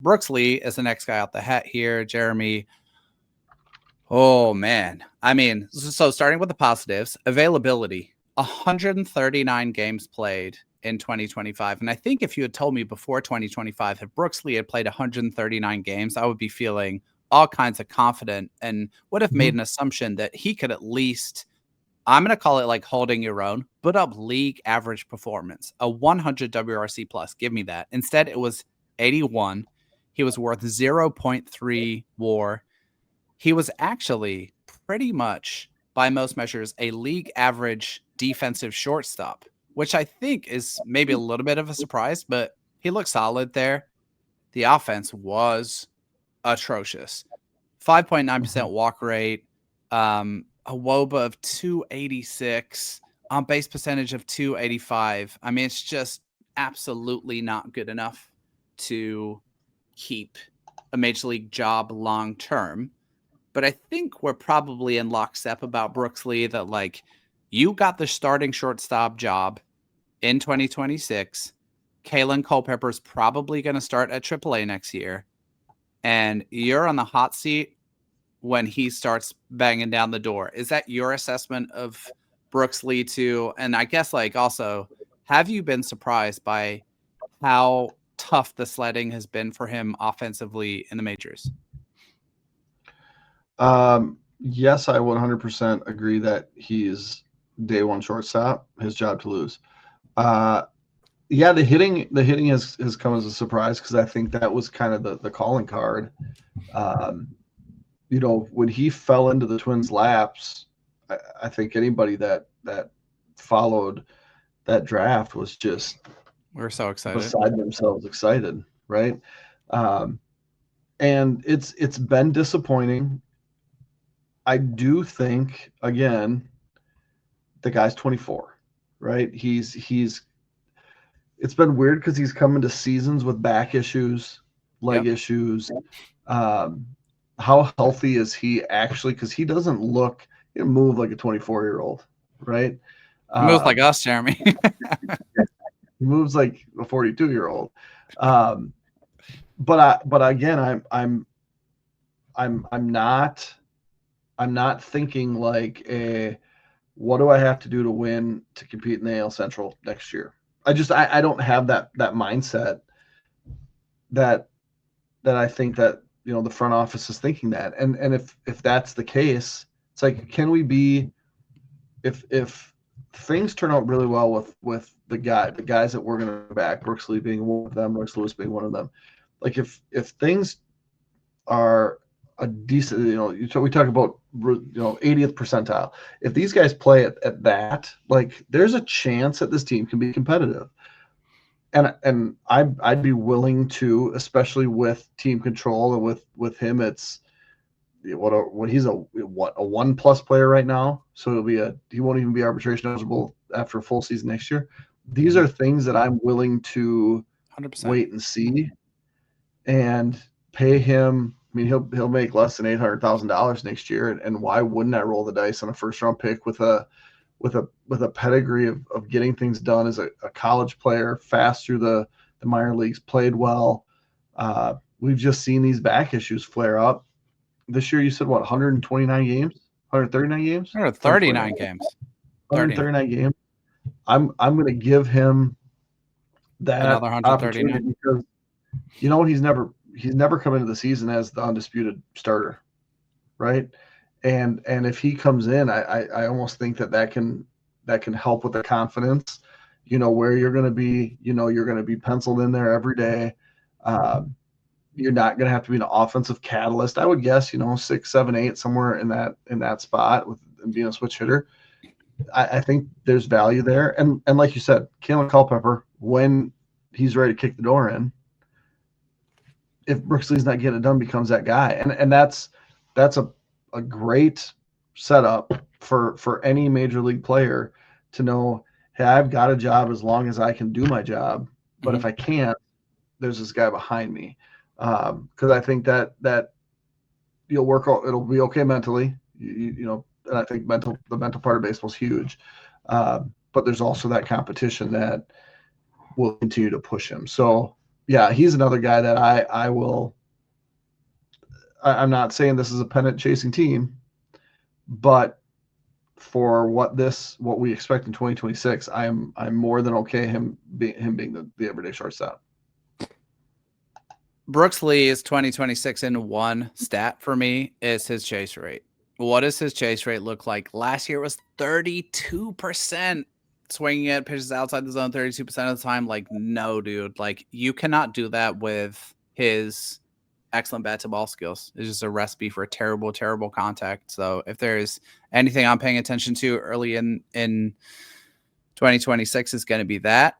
Brooks Lee is the next guy out the hat here. Jeremy. Oh, man. I mean, so starting with the positives, availability, 139 games played in 2025. And I think if you had told me before 2025, if Brooks Lee had played 139 games, I would be feeling all kinds of confident and would have made an assumption that he could at least, I'm going to call it like holding your own, put up league average performance, a 100 WRC plus. Give me that. Instead, it was 81. He was worth 0.3 WAR. He was actually pretty much, by most measures, a league average defensive shortstop, which I think is maybe a little bit of a surprise, but he looked solid there. The offense was atrocious. 5.9% walk rate, a WOBA of 286, on base percentage of 285. I mean, it's just absolutely not good enough to keep a major league job long term. But I think we're probably in lockstep about Brooks Lee that, like, you got the starting shortstop job in 2026. Kalen Culpepper's probably going to start at AAA next year. And you're on the hot seat when he starts banging down the door. Is that your assessment of Brooks Lee too? And I guess, like, also, have you been surprised by how tough the sledding has been for him offensively in the majors? Yes, I 100% agree that he's day one shortstop, his job to lose. Yeah, the hitting has come as a surprise because I think that was kind of the calling card. Um, when he fell into the Twins' laps, I think anybody that followed that draft was just We're so excited. beside themselves excited, right? Um, and it's been disappointing. I do think again the guy's 24, right? He's it's been weird because he's come into seasons with back issues, leg Yep. issues. Um, how healthy is he actually? Because he doesn't look, he doesn't move like a 24-year-old, right? He moves Um, like us, Jeremy. he moves like a 42-year-old. Um, but again, I'm not thinking like a what do I have to do to win to compete in the AL Central next year? I don't have that mindset that I think that the front office is thinking that. And if that's the case, it's like can we be if things turn out really well with the guys that we're going to back, Brooks Lee being one of them, Rex Lewis being one of them, like if things are a decent, we talk about 80th percentile. If these guys play at that, like there's a chance that this team can be competitive. And I'd be willing to, especially with team control and with him, it's what he's a 1+ player right now, so he won't even be arbitration eligible after a full season next year. These are things that I'm willing to 100%. wait and see and pay him. I mean, he'll make less than $800,000 next year, and why wouldn't I roll the dice on a first round pick with a pedigree of getting things done as a college player, fast through the minor leagues, played well. We've just seen these back issues flare up. This year, you said what, 129 games, 139 games, 139 games. 139 games. I'm going to give him that Another 139. opportunity because you know what, he's never come into the season as the undisputed starter, right? And if he comes in, I almost think that can help with the confidence, where you're going to be, you're going to be penciled in there every day. You're not going to have to be an offensive catalyst. I would guess, 6, 7, 8, somewhere in that spot with being a switch hitter. I think there's value there. And like you said, Kalen Culpepper, when he's ready to kick the door in, if Brooks Lee's not getting it done, becomes that guy. And that's a great setup for any major league player to know, hey, I've got a job as long as I can do my job. But if I can't, there's this guy behind me. Because I think that you'll work out, it'll be okay mentally. And I think the mental part of baseball is huge. But there's also that competition that will continue to push him. So, yeah, he's another guy that I will. I'm not saying this is a pennant chasing team, but for what we expect in 2026, I'm more than okay him being the everyday shortstop. Brooks Lee's 2026 in one stat for me is his chase rate. What does his chase rate look like? Last year it was 32%. Swinging at pitches outside the zone 32% of the time. Like, no, dude. Like, you cannot do that with his excellent bat to ball skills. It's just a recipe for terrible, terrible contact. So if there's anything I'm paying attention to early in 2026, is going to be that.